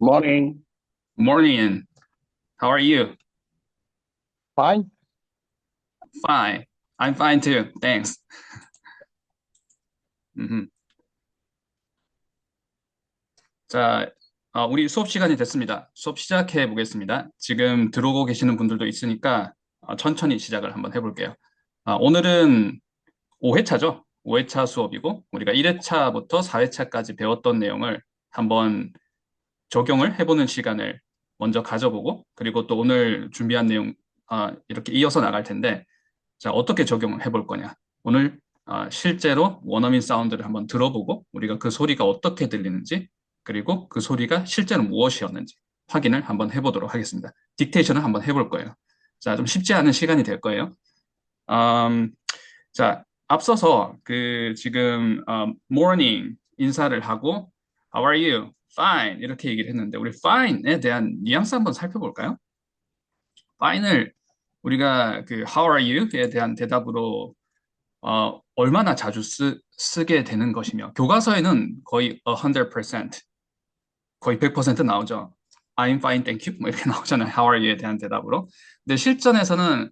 Morning. Morning. How are you? Fine. Fine. I'm fine too. Thanks. 음흠. 자, 우리 수업 시간이 됐습니다. 수업 시작해 보겠습니다. 지금 들어오고 계시는 분들도 있으니까 천천히 시작을 한번 해볼게요. 오늘은 5회차죠. 5회차 수업이고 우리가 1회차부터 4회차까지 배웠던 내용을 한번 적용을 해보는 시간을 먼저 가져보고 그리고 또 오늘 준비한 내용 이렇게 이어서 나갈 텐데 자, 어떻게 적용을 해볼 거냐? 오늘 실제로 원어민 사운드를 한번 들어보고 우리가 그 소리가 어떻게 들리는지 그리고 그 소리가 실제로 무엇이었는지 확인을 한번 해보도록 하겠습니다. 딕테이션을 한번 해볼 거예요. 자, 좀 쉽지 않은 시간이 될 거예요. 음, 자, 앞서서 그 지금 morning 인사를 하고 How are you? Fine 이렇게 얘기를 했는데 우리 fine에 대한 뉘앙스 한번 살펴볼까요? fine을 우리가 그 How are you?에 대한 대답으로 얼마나 자주 쓰게 되는 것이며 교과서에는 거의 100% 거의 100% 나오죠. I'm fine, thank you 뭐 이렇게 나오잖아요. How are you에 대한 대답으로. 근데 실전에서는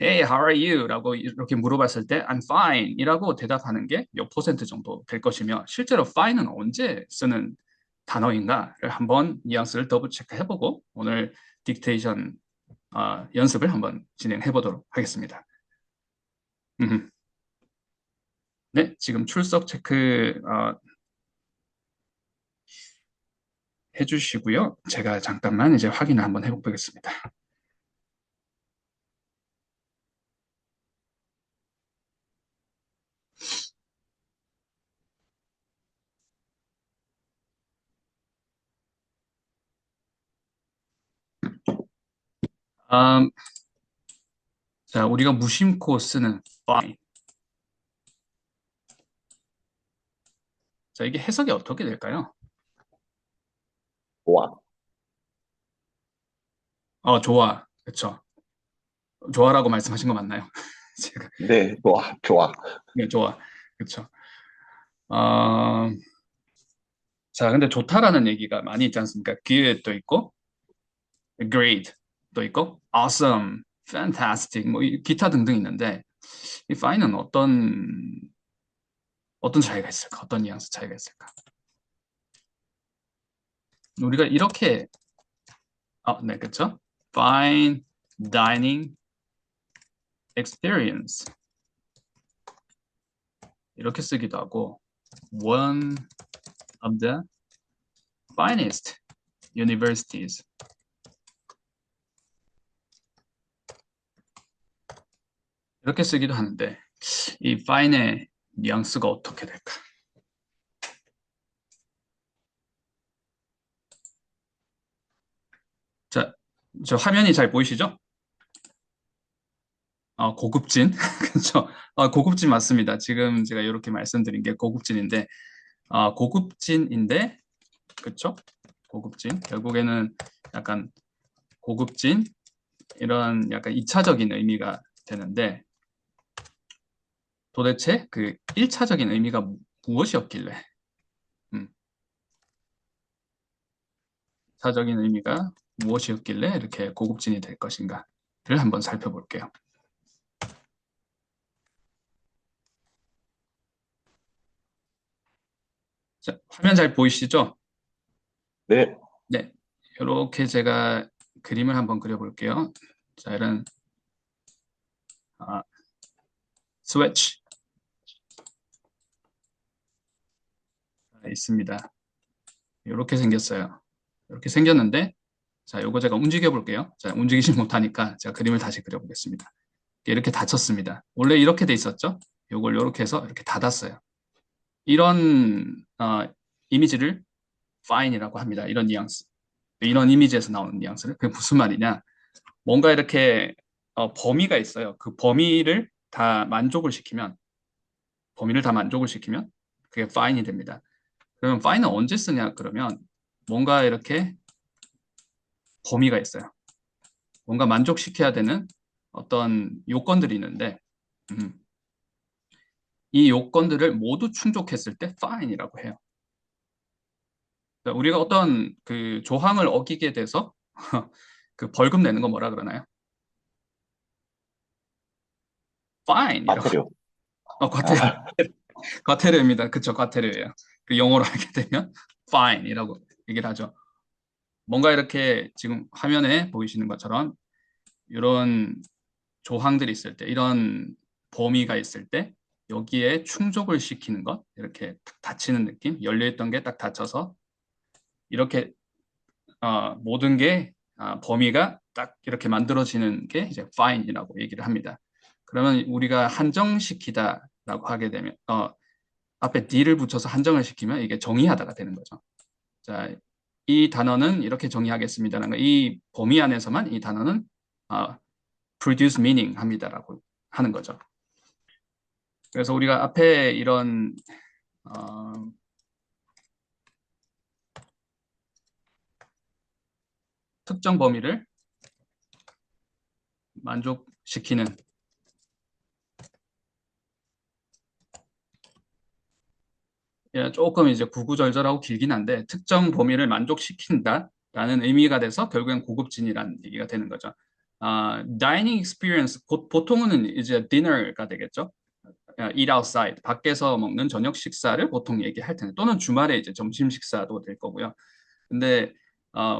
Hey, how are you? 라고 이렇게 물어봤을 때 I'm fine 이라고 대답하는 게 몇 퍼센트 정도 될 것이며 실제로 fine은 언제 쓰는 단어인가를 한번 뉘앙스를 더블 체크해보고 오늘 딕테이션 연습을 한번 진행해 보도록 하겠습니다. 네, 지금 출석 체크 해주시고요. 제가 잠깐만 이제 확인을 한번 해보겠습니다. 음, 자, 우리가 무심코 쓰는 fine. 자, 이게 해석이 어떻게 될까요? 좋아. 좋아. 그렇죠. 좋아라고 말씀하신 거 맞나요? 제가 네, 좋아, 좋아. 네, 좋아. 그렇죠. 어, 자, 근데 좋다라는 얘기가 많이 있지 않습니까? good도 있고, great도 있고, awesome, fantastic, 뭐 기타 등등 있는데 이 fine은 어떤 차이가 있을까? 어떤 뉘앙스 차이가 있을까? 우리가 이렇게 네, 그렇죠. Fine dining experience 이렇게 쓰기도 하고 one of the finest universities 이렇게 쓰기도 하는데 이 fine의 뉘앙스가 어떻게 될까? 자, 저 화면이 잘 보이시죠? 고급진 그렇죠? 고급진 맞습니다. 지금 제가 이렇게 말씀드린 게 고급진인데 고급진인데 그렇죠? 고급진 결국에는 약간 고급진 이런 약간 2차적인 의미가 되는데 도대체 그 1차적인 의미가 무엇이었길래 1차적인 의미가 무엇이었길래 이렇게 고급진이 될 것인가를 한번 살펴볼게요. 자, 화면 잘 보이시죠? 네, 네, 이렇게 제가 그림을 한번 그려볼게요. 자, 이런 스웨치 있습니다. 이렇게 생겼어요. 이렇게 생겼는데 자, 요거 제가 움직여 볼게요. 자, 움직이지 못하니까 제가 그림을 다시 그려보겠습니다. 이렇게 닫혔습니다. 원래 이렇게 돼 있었죠? 요걸 이렇게 해서 이렇게 닫았어요. 이런 이미지를 fine이라고 합니다. 이런 뉘앙스. 이런 이미지에서 나오는 뉘앙스를. 그게 무슨 말이냐? 뭔가 이렇게 범위가 있어요. 그 범위를 다 만족을 시키면 그게 fine이 됩니다. 그러면 fine은 언제 쓰냐? 그러면 뭔가 이렇게 범위가 있어요. 뭔가 만족시켜야 되는 어떤 요건들이 있는데 음, 이 요건들을 모두 충족했을 때 fine이라고 해요. 우리가 어떤 그 조항을 어기게 돼서 그 벌금 내는 거 뭐라 그러나요? fine이라고. 과태료. 과태료, 과태료입니다. 그쵸, 과태료예요. 그 영어로 하게 되면 fine이라고 얘기를 하죠. 뭔가 이렇게 지금 화면에 보이시는 것처럼 이런 조항들이 있을 때, 이런 범위가 있을 때 여기에 충족을 시키는 것, 이렇게 탁 닫히는 느낌, 열려있던 게 딱 닫혀서 이렇게 모든 게 범위가 딱 이렇게 만들어지는 게 이제 fine이라고 얘기를 합니다. 그러면 우리가 한정시키다라고 하게 되면 앞에 d를 붙여서 한정을 시키면 이게 정의하다가 되는 거죠. 자, 이 단어는 이렇게 정의하겠습니다라는 거, 이 범위 안에서만 이 단어는 produce meaning 합니다라고 하는 거죠. 그래서 우리가 앞에 이런 특정 범위를 만족시키는 조금 이제 구구절절하고 길긴 한데 특정 범위를 만족시킨다라는 의미가 돼서 결국엔 고급진이라는 얘기가 되는 거죠. dining experience 보통은 이제 dinner가 되겠죠. eat outside 밖에서 먹는 저녁 식사를 보통 얘기할 텐데 또는 주말에 이제 점심 식사도 될 거고요. 근데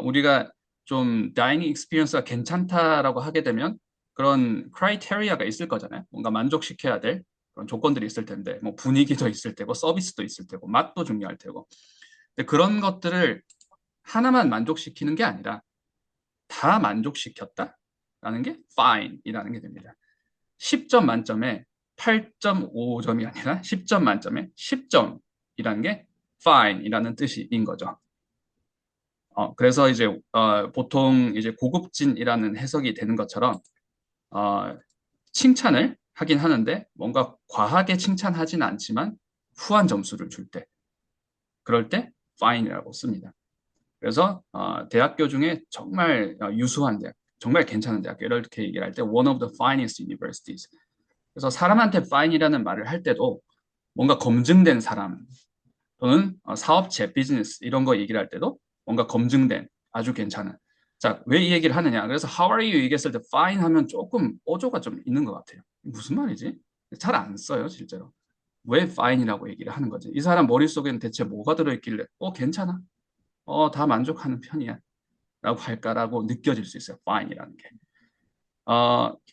우리가 좀 다이닝 익스피리언스가 괜찮다라고 하게 되면 그런 크라이테리아가 있을 거잖아요. 뭔가 만족시켜야 될 그런 조건들이 있을 텐데 뭐 분위기도 있을 테고 서비스도 있을 테고 맛도 중요할 테고. 근데 그런 것들을 하나만 만족시키는 게 아니라 다 만족시켰다라는 게 fine이라는 게 됩니다. 10점 만점에 8.5점이 아니라 10점 만점에 10점이라는 게 fine이라는 뜻인 거죠. 그래서 이제 보통 이제 고급진이라는 해석이 되는 것처럼 칭찬을 하긴 하는데 뭔가 과하게 칭찬하진 않지만 후한 점수를 줄 때, 그럴 때 fine이라고 씁니다. 그래서 대학교 중에 정말 유수한 대학, 정말 괜찮은 대학교 이렇게 얘기를 할 때 one of the finest universities. 그래서 사람한테 fine이라는 말을 할 때도 뭔가 검증된 사람 또는 사업체, 비즈니스 이런 거 얘기를 할 때도 뭔가 검증된 아주 괜찮은. 자, 왜 이 얘기를 하느냐? 그래서 How are you 얘기했을 때 fine 하면 조금 어조가 좀 있는 것 같아요. 무슨 말이지? 잘 안 써요, 실제로. 왜 fine이라고 얘기를 하는 거지? 이 사람 머릿속에는 대체 뭐가 들어있길래 괜찮아? 다 만족하는 편이야. 라고 할까라고 느껴질 수 있어요. fine이라는 게.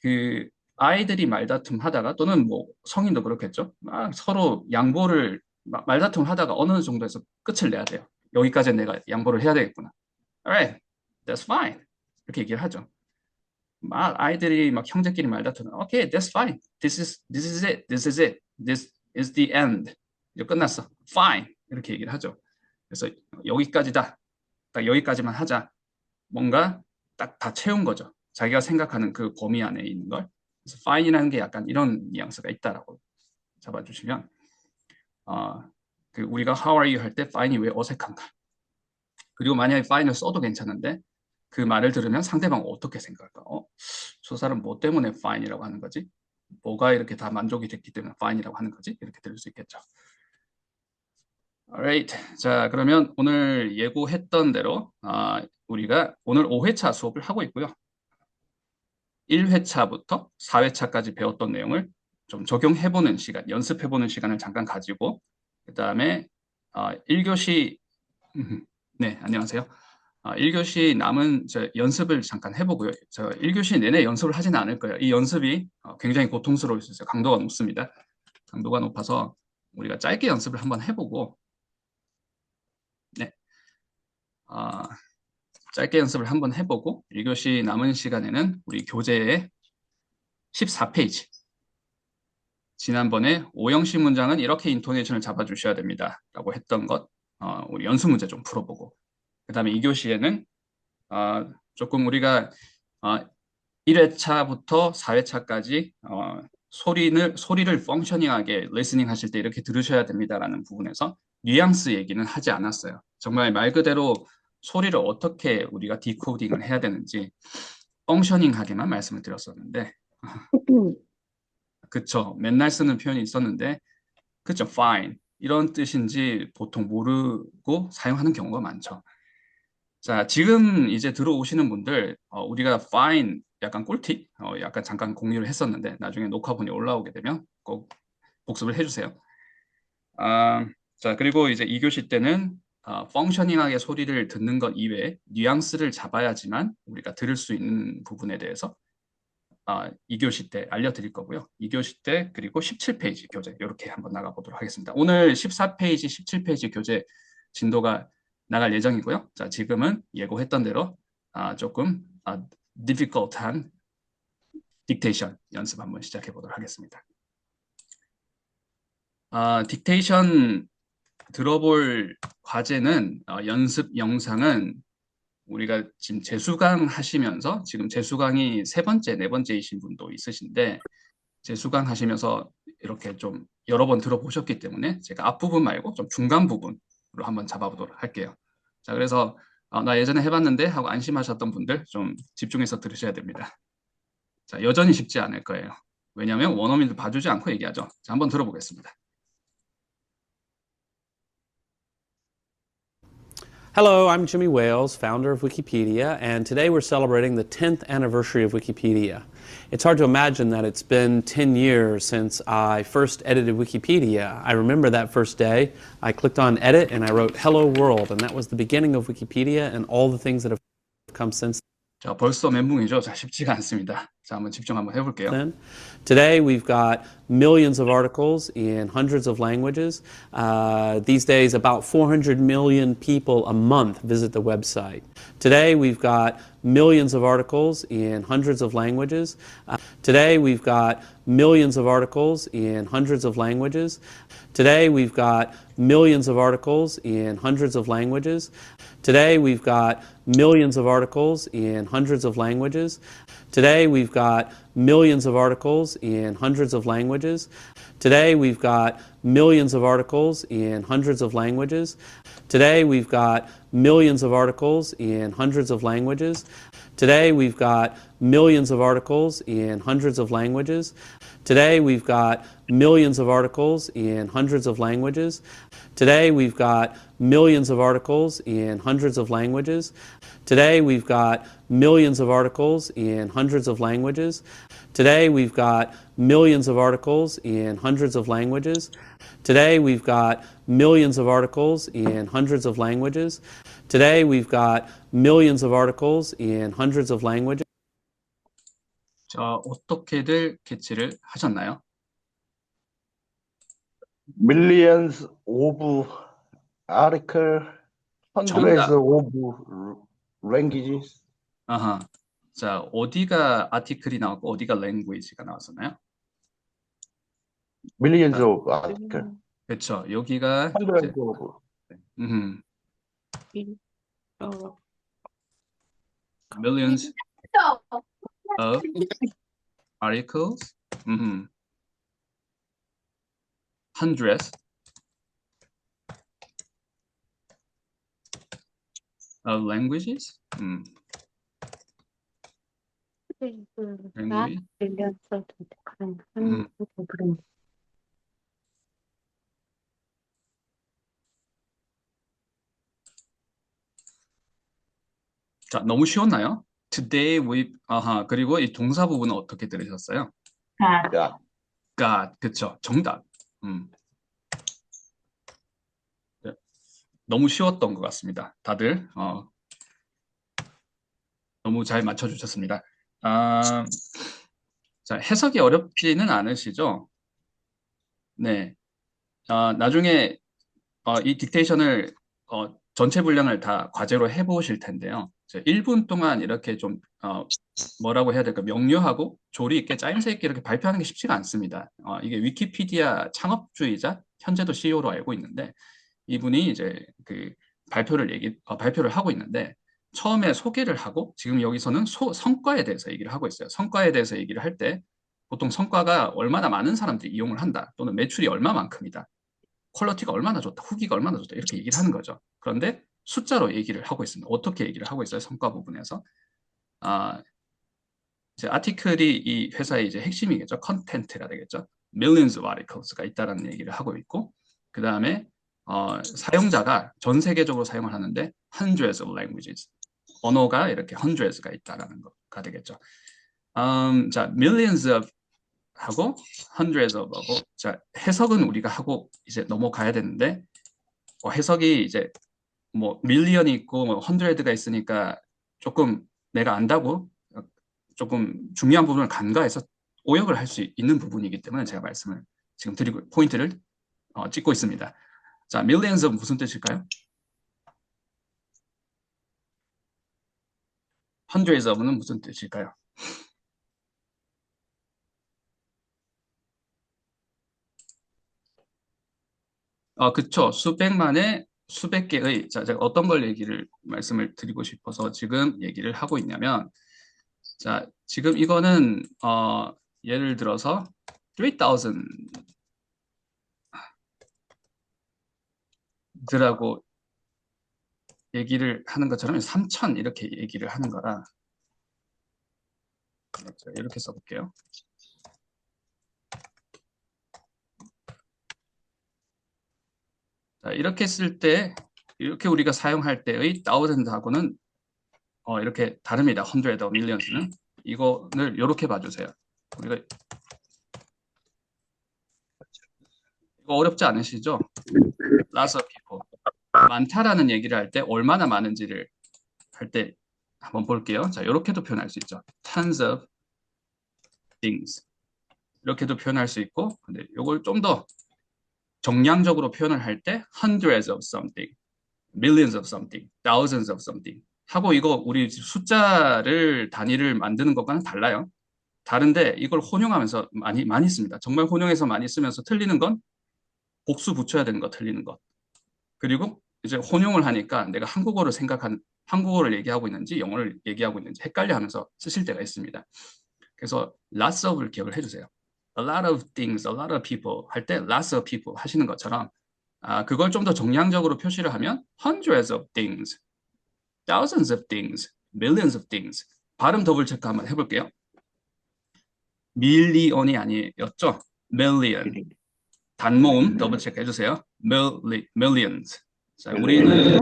그 아이들이 말다툼 하다가 또는 뭐 성인도 그렇겠죠. 서로 양보를 말다툼을 하다가 어느 정도에서 끝을 내야 돼요. 여기까지 내가 양보를 해야 되겠구나. Alright, that's fine. 이렇게 얘기를 하죠. 아이들이 막 형제끼리 말다투는 Okay, that's fine. This is it. This is it. This is the end. 이제 끝났어. Fine. 이렇게 얘기를 하죠. 그래서 여기까지다. 딱 여기까지만 하자. 뭔가 딱 다 채운 거죠. 자기가 생각하는 그 범위 안에 있는 걸. 그래서 fine이라는 게 약간 이런 뉘앙스가 있다라고 잡아주시면 그 우리가 how are you 할 때 fine이 왜 어색한가? 그리고 만약에 fine을 써도 괜찮은데 그 말을 들으면 상대방은 어떻게 생각할까? 저 사람 뭐 때문에 fine이라고 하는 거지? 뭐가 이렇게 다 만족이 됐기 때문에 fine이라고 하는 거지? 이렇게 들을 수 있겠죠. Alright. 자, 그러면 오늘 예고했던 대로 우리가 오늘 5회차 수업을 하고 있고요. 1회차부터 4회차까지 배웠던 내용을 좀 적용해보는 시간, 연습해보는 시간을 잠깐 가지고 그 다음에 1교시 네, 안녕하세요. 1교시 남은 연습을 잠깐 해보고요. 저 1교시 내내 연습을 하지는 않을 거예요. 이 연습이 굉장히 고통스러울 수 있어요. 강도가 높습니다. 강도가 높아서 우리가 짧게 연습을 한번 해보고 네, 짧게 연습을 한번 해보고 1교시 남은 시간에는 우리 교재의 14페이지 지난번에 오형식 문장은 이렇게 인토네이션을 잡아주셔야 됩니다. 라고 했던 것 우리 연습 문제 좀 풀어보고 그 다음에 2교시에는 조금 우리가 1회차부터 4회차까지 소리를 펑셔닝하게 리스닝 하실 때 이렇게 들으셔야 됩니다라는 부분에서 뉘앙스 얘기는 하지 않았어요. 정말 말 그대로 소리를 어떻게 우리가 디코딩을 해야 되는지 펑셔닝하게만 말씀을 드렸었는데 그쵸. 맨날 쓰는 표현이 있었는데 그쵸. fine. 이런 뜻인지 보통 모르고 사용하는 경우가 많죠. 자, 지금 이제 들어오시는 분들, 우리가 fine, 약간 꿀팁, 약간 잠깐 공유를 했었는데, 나중에 녹화본이 올라오게 되면 꼭 복습을 해주세요. 자, 그리고 이제 2교시 때는 펑셔닝하게 소리를 듣는 것 이외에 뉘앙스를 잡아야지만 우리가 들을 수 있는 부분에 대해서 2교시 때 알려드릴 거고요. 2교시 때 그리고 17페이지 교재 이렇게 한번 나가보도록 하겠습니다. 오늘 14페이지, 17페이지 교재 진도가 나갈 예정이고요. 자, 지금은 예고했던 대로 조금 difficult한 딕테이션 연습 한번 시작해 보도록 하겠습니다. 딕테이션 들어볼 과제는 연습 영상은 우리가 지금 재수강 하시면서 지금 재수강이 세 번째, 네 번째이신 분도 있으신데 재수강 하시면서 이렇게 좀 여러 번 들어보셨기 때문에 제가 앞부분 말고 좀 중간 부분으로 한번 잡아보도록 할게요. 자, 그래서 나 예전에 해봤는데 하고 안심하셨던 분들 좀 집중해서 들으셔야 됩니다. 자, 여전히 쉽지 않을 거예요. 왜냐하면 원어민들 봐주지 않고 얘기하죠. 자, 한번 들어보겠습니다. Hello, I'm Jimmy Wales, founder of Wikipedia, and today we're celebrating the 10th anniversary of Wikipedia. It's hard to imagine that it's been 10 years since I first edited Wikipedia. I remember that first day. I clicked on edit and I wrote Hello World, and that was the beginning of Wikipedia and all the things that have come since 자, 벌써 멘붕이죠. 자, 쉽지가 않습니다. 자, 한번 집중 한번 해볼게요. then. Today we've got millions of articles in hundreds of languages. These days about 400 million people a month visit the website. Today we've got millions of articles in hundreds of languages. Today we've got millions of articles in hundreds of languages. Today we've got millions of articles in hundreds of languages. Today we've got millions of articles in hundreds of languages. Today we've got millions of articles in hundreds of languages. Today we've got millions of articles in hundreds of languages. Today we've got millions of articles in hundreds of languages. Today we've got millions of articles in hundreds of languages. Today we've got millions of articles in hundreds of languages. Today we've got millions of articles in hundreds of languages. Today we've got millions of articles in hundreds of languages. Today we've got millions of articles in hundreds of languages. Today we've got millions of articles in hundreds of languages. Today we've got millions of articles in hundreds of languages. 자, 어떻게들 캐치를 하셨나요? millions of article, hundreds 정답. of languages. 아하. 자, 어디가 아티클이 나왔고 어디가 랭귀지가 나왔었나요? millions of article, 그렇죠. 여기가 hundreds 이제, of. millions of articles, hundreds of languages, language. 자, 너무 쉬웠나요? Today we, 아하, 그리고 이 동사 부분은 어떻게 들으셨어요? got. got, 그쵸. 정답. 네, 너무 쉬웠던 것 같습니다. 다들 너무 잘 맞춰주셨습니다. 자, 해석이 어렵지는 않으시죠? 네. 나중에 이 딕테이션을 전체 분량을 다 과제로 해보실 텐데요. 1분 동안 이렇게 좀 뭐라고 해야 될까, 명료하고 조리 있게 짜임새 있게 이렇게 발표하는 게 쉽지가 않습니다. 이게 위키피디아 창업주이자 현재도 CEO로 알고 있는데 이분이 이제 그 발표를 하고 있는데 처음에 소개를 하고 지금 여기서는 성과에 대해서 얘기를 하고 있어요. 성과에 대해서 얘기를 할 때 보통 성과가 얼마나 많은 사람들이 이용을 한다 또는 매출이 얼마만큼이다, 퀄리티가 얼마나 좋다, 후기가 얼마나 좋다 이렇게 얘기를 하는 거죠. 그런데 숫자로 얘기를 하고 있습니다. 어떻게 얘기를 하고 있어요? 성과 부분에서. 이제 아티클이 이 회사의 이제 핵심이겠죠. 컨텐트가 되겠죠. millions of articles가 있다라는 얘기를 하고 있고, 그 다음에 사용자가 전 세계적으로 사용을 하는데 hundreds of languages. 언어가 이렇게 hundreds가 있다라는 거가 되겠죠. 자, millions of 하고 hundreds of 하고 자, 해석은 우리가 하고 이제 넘어가야 되는데 해석이 이제 뭐 밀리언이 있고 뭐 hundred가 있으니까 조금 내가 안다고 조금 중요한 부분을 간과해서 오역을 할 수 있는 부분이기 때문에 제가 말씀을 지금 드리고 포인트를 찍고 있습니다. 자, millions of 무슨 뜻일까요? hundreds of는 무슨 뜻일까요? 그쵸. 수백만의 수백 개의 자, 제가 어떤 걸 말씀을 드리고 싶어서 지금 얘기를 하고 있냐면 자, 지금 이거는 예를 들어서 3,000 들하고 얘기를 하는 것처럼 3,000 이렇게 얘기를 하는 거라 이렇게 써볼게요. 자, 이렇게 쓸 때 이렇게 우리가 사용할 때의 thousand하고는 이렇게 다릅니다. hundred or millions는 이거를 이렇게 봐주세요. 우리가 이거 어렵지 않으시죠? Lots of people. 많다라는 얘기를 할 때 얼마나 많은지를 할 때 한번 볼게요. 자, 이렇게도 표현할 수 있죠. Tons of things. 이렇게도 표현할 수 있고, 근데 이걸 좀 더 정량적으로 표현을 할 때 hundreds of something, millions of something, thousands of something 하고 이거 우리 숫자를 단위를 만드는 것과는 달라요. 다른데 이걸 혼용하면서 많이 씁니다. 정말 혼용해서 많이 쓰면서 틀리는 건 복수 붙여야 되는 거 틀리는 것. 그리고 이제 혼용을 하니까 내가 한국어를 얘기하고 있는지 영어를 얘기하고 있는지 헷갈려 하면서 쓰실 때가 있습니다. 그래서 lots of를 기억을 해주세요. A lot of things, a lot of people 할 때 lots of people 하시는 것처럼 그걸 좀 더 정량적으로 표시를 하면 hundreds of things, thousands of things, millions of things. 발음 더블 체크 한번 해볼게요. 밀리언이 아니었죠? million. 단모음 더블 체크 해주세요. millions. 자, 우리는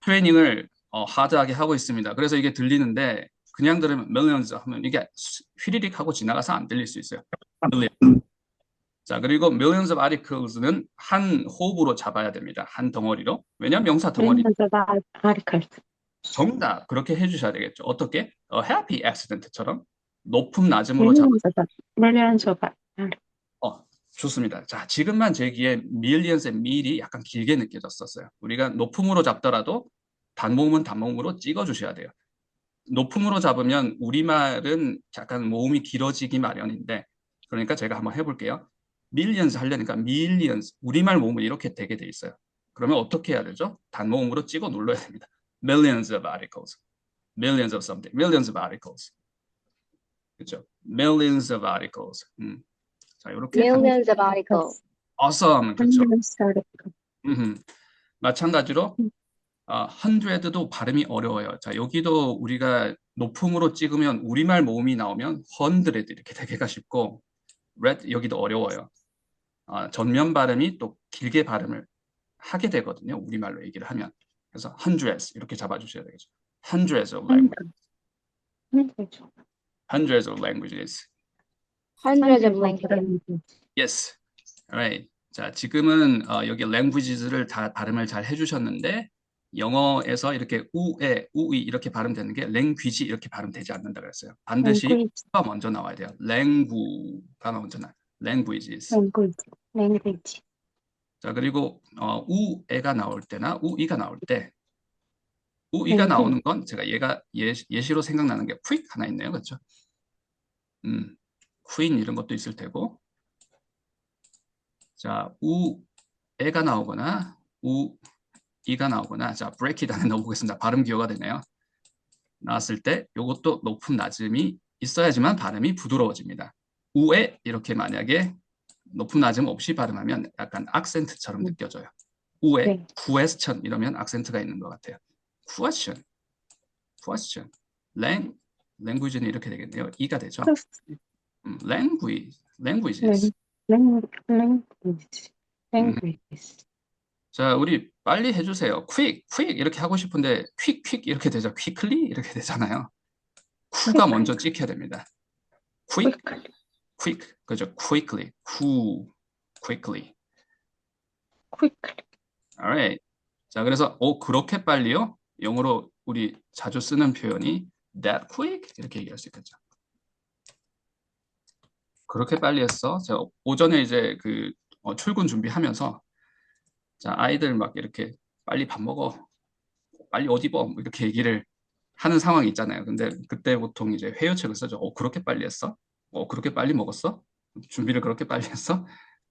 트레이닝을 하드하게 하고 있습니다. 그래서 이게 들리는데 그냥 들으면 millions 하면 이게 휘리릭 하고 지나가서 안 들릴 수 있어요. million. 자, 그리고 millions of articles는 한 호흡으로 잡아야 됩니다. 한 덩어리로. 왜냐하면 명사 덩어리. Millions of articles. 정답 그렇게 해주셔야 되겠죠. 어떻게? A happy accident처럼 높음 낮음으로 잡아. Millions of articles. 좋습니다. 자, 지금만 제 귀에 millions의 mill이 약간 길게 느껴졌었어요. 우리가 높음으로 잡더라도 단모음으로 찍어주셔야 돼요. 높음으로 잡으면 우리말은 약간 모음이 길어지기 마련인데 그러니까 제가 한번 해볼게요. millions 하려니까 millions 우리말 모음은 이렇게 되게 돼 있어요. 그러면 어떻게 해야 되죠? 단모음으로 찍어 눌러야 됩니다. millions of articles, millions of something, millions of articles. 그렇죠? millions of articles. 자, 이렇게 Millions of articles. awesome. 그렇죠? Millions of articles. 마찬가지로 hundred도 발음이 어려워요. 자, 여기도 우리가 높음으로 찍으면 우리말 모음이 나오면 hundred 이렇게 되기가 쉽고 red 여기도 어려워요. 전면 발음이 또 길게 발음을 하게 되거든요. 우리말로 얘기를 하면. 그래서 hundreds 이렇게 잡아주셔야 되겠죠. hundreds of languages. hundreds of languages. Hundreds of languages. Yes. Alright. 자, 지금은 여기 languages를 다 발음을 잘 해주셨는데 영어에서 이렇게 우이 이렇게 발음되는 게 language 이렇게 발음되지 않는다 그랬어요. 반드시 가 먼저 나와야 돼요. langu가 먼저 나와요. languages. Language. 자, 그리고 우에가 나올 때나 우이가 나올 때 우이가 나오는 건 제가 예시로 생각나는 게 quick 하나 있네요. 그렇죠? queen 이런 것도 있을 테고 자, 우에가 나오거나 우이가 나오거나 자, break it 안에 넣어보겠습니다. 발음 기호가 되네요. 나왔을 때 이것도 높음 낮음이 있어야지만 발음이 부드러워집니다. 우에 이렇게 만약에 높음 낮음 없이 발음하면 약간 악센트처럼 느껴져요. 우에 네. question 이러면 악센트가 있는 것 같아요. question. language는 이렇게 되겠네요. 이가 되죠. languages. Language. languages. 자, 우리 빨리 해주세요. quick, quick 이렇게 하고 싶은데 quick, quick 이렇게 되죠. quickly 이렇게 되잖아요. 쿠가 먼저 찍혀야 됩니다. quick, quickly. quick, 그죠? quickly, quickly. quickly. Alright. 자, 그래서 그렇게 빨리요? 영어로 우리 자주 쓰는 표현이 that quick 이렇게 얘기할 수 있겠죠. 그렇게 빨리 했어. 제가 오전에 이제 출근 준비하면서 자, 아이들 막 이렇게 빨리 밥 먹어. 빨리 옷 입어. 뭐 이렇게 얘기를 하는 상황이 있잖아요. 근데 그때 보통 이제 회유책을 쓰죠. 그렇게 빨리 했어? 그렇게 빨리 먹었어? 준비를 그렇게 빨리 했어?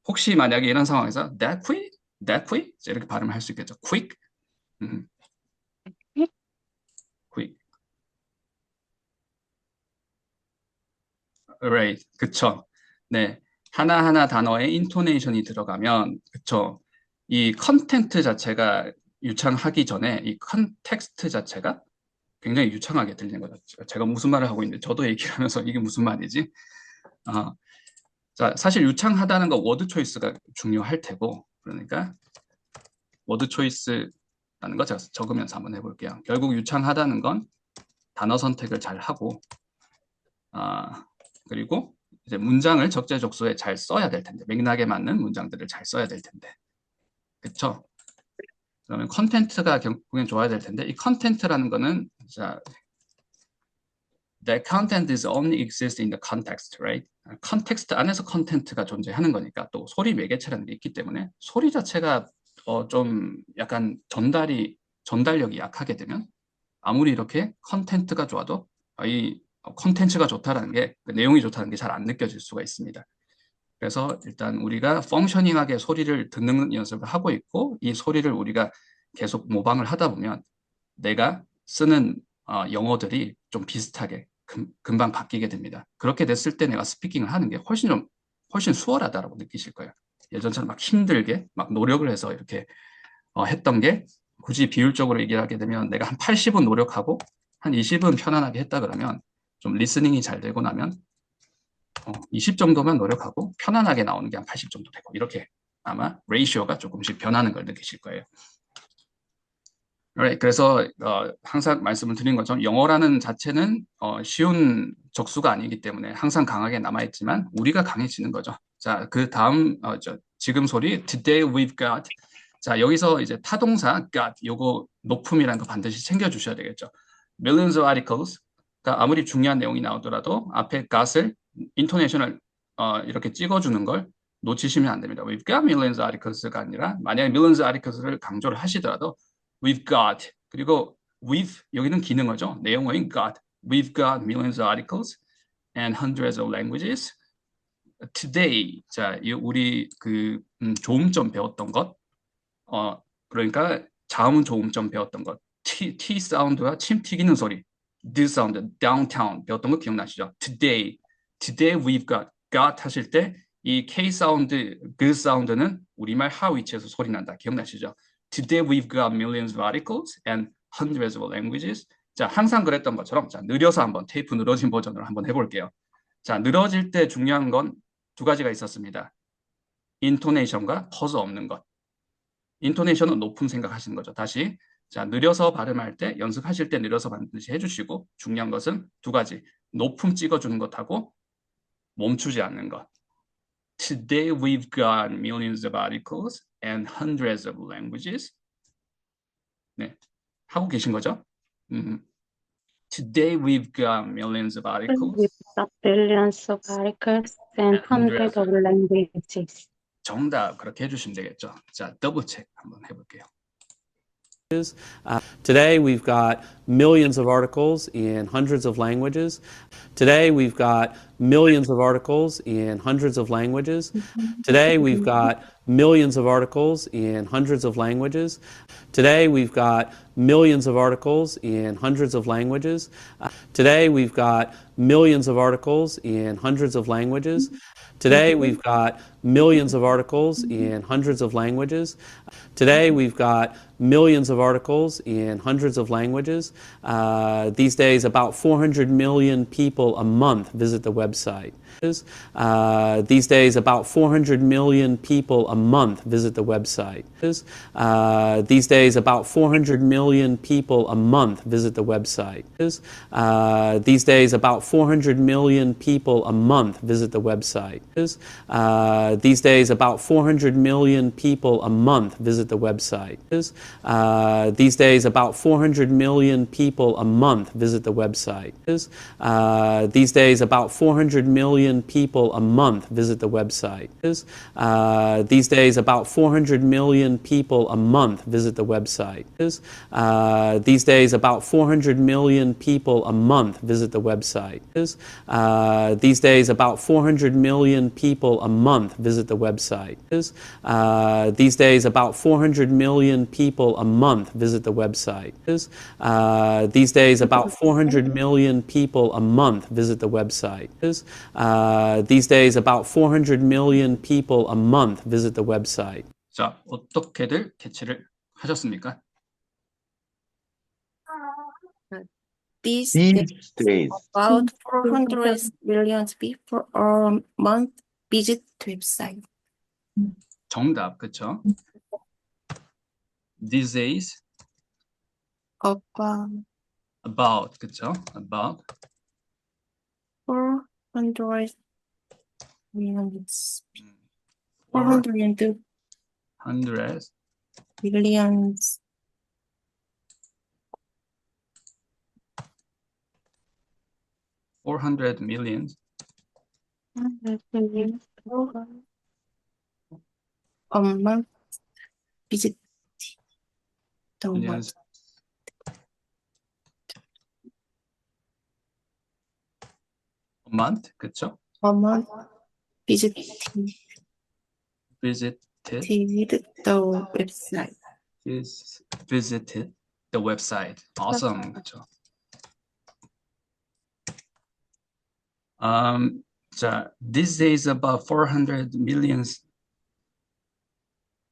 혹시 만약에 이런 상황에서 that quick? That quick? 이렇게 발음을 할 수 있겠죠. quick. quick. Right. 그쵸. 네. 하나하나 단어에 인토네이션이 들어가면, 그쵸. 이 컨텐트 자체가 유창하기 전에 이 컨텍스트 자체가 굉장히 유창하게 들리는 거죠. 제가 무슨 말을 하고 있는데 저도 얘기를 하면서 이게 무슨 말이지? 자, 사실 유창하다는 거 워드 초이스가 중요할 테고, 그러니까 워드 초이스라는 거 제가 적으면서 한번 해볼게요. 결국 유창하다는 건 단어 선택을 잘 하고, 그리고 이제 문장을 적재적소에 잘 써야 될 텐데, 맥락에 맞는 문장들을 잘 써야 될 텐데, 그쵸? 그러면 컨텐트가 결국엔 좋아야 될 텐데, 이 컨텐트라는 거는, 자, that content is only exist in the context, right? 컨텍스트 안에서 컨텐트가 존재하는 거니까 또 소리 매개체라는 게 있기 때문에 소리 자체가 좀 약간 전달력이 약하게 되면 아무리 이렇게 컨텐트가 좋아도 이 컨텐츠가 좋다라는 게 내용이 좋다는 게 잘 안 느껴질 수가 있습니다. 그래서 일단 우리가 펑셔닝하게 소리를 듣는 연습을 하고 있고 이 소리를 우리가 계속 모방을 하다 보면 내가 쓰는 영어들이 좀 비슷하게 금방 바뀌게 됩니다. 그렇게 됐을 때 내가 스피킹을 하는 게 훨씬 수월하다라고 느끼실 거예요. 예전처럼 막 힘들게 막 노력을 해서 이렇게 했던 게 굳이 비율적으로 얘기를 하게 되면 내가 한 80은 노력하고 한 20은 편안하게 했다 그러면 좀 리스닝이 잘 되고 나면 20 정도만 노력하고 편안하게 나오는 게 한 80 정도 되고 이렇게 아마 레이시오가 조금씩 변하는 걸 느끼실 거예요. Right. 그래서 항상 말씀을 드린 것처럼 영어라는 자체는 쉬운 적수가 아니기 때문에 항상 강하게 남아있지만 우리가 강해지는 거죠. 자, 그 다음 지금 소리 Today we've got 자 여기서 이제 타동사 got 요거 높음이라는 거 반드시 챙겨주셔야 되겠죠. Millions of articles 그러니까 아무리 중요한 내용이 나오더라도 앞에 got을 인토네이션을 이렇게 찍어주는 걸 놓치시면 안 됩니다. We've got millions of articles가 아니라 만약에 millions of articles를 강조를 하시더라도 We've got 그리고 with 여기는 기능어죠. 내용어인 got. We've got millions of articles and hundreds of languages. Today 자 우리 조음점 배웠던 것 그러니까 자음 조음점 배웠던 것 T 사운드와 침 튀기는 소리 D 사운드 downtown 배웠던 거 기억나시죠? Today we've got 하실 때 이 K 사운드 그 사운드는 우리말 하 위치에서 소리 난다. 기억나시죠? Today we've got millions of articles and hundreds of languages. 자, 항상 그랬던 것처럼 자, 느려서 한번 테이프 늘어진 버전으로 한번 해볼게요. 자, 늘어질 때 중요한 건 두 가지가 있었습니다. 인토네이션과 퍼즈 없는 것. 인토네이션은 높음 생각하시는 거죠. 다시 자, 느려서 발음할 때 연습하실 때 느려서 반드시 해주시고 중요한 것은 두 가지. 높음 찍어주는 것하고 멈추지 않는 것. Today we've got millions of articles and hundreds of languages. 네, 하고 계신 거죠? Today we've got millions of articles. We've got billions of articles and hundreds of languages. 정답 그렇게 해주시면 되겠죠. 자, 더블 체크 한번 해볼게요. Today we've got millions of articles in hundreds of languages. Today we've got millions of articles in hundreds of languages. Today we've got millions of articles in hundreds of languages. Today we've got millions of articles in hundreds of languages. Today we've got millions of articles in hundreds of languages. Today we've got millions of articles in hundreds of languages. Today we've got millions of articles in hundreds of languages. These days, about 400 million people a month visit the website. These days, about 400 million people a month visit the website. These days, about 400 million people a month visit the website. These days, about 400 million people a month visit the website. These days, about 400 million people a month visit the website. These days, about 400 million people a month visit the website. These days, about 400 million people a month visit the website. These days, about 400 million people a month visit the website. These days, about 400 million people a month visit the website. These days, about 400 million people a month visit the website. These days, about 400 million people a month visit the website. These days, about 400 million people a month visit the website. These days, about 400 million people a month visit the website. 자, 어떻게들 캐치를 하셨습니까? These These days. about 400 million people a month visit website. 정답, 그쵸? These days, About 그쵸? About 400 million 400 hundreds millions 400 millions a month visit the web. millions a month, 그쵸? A month visit Visited the website. is visited the website. Awesome, 그쵸? 자, these days about 400 millions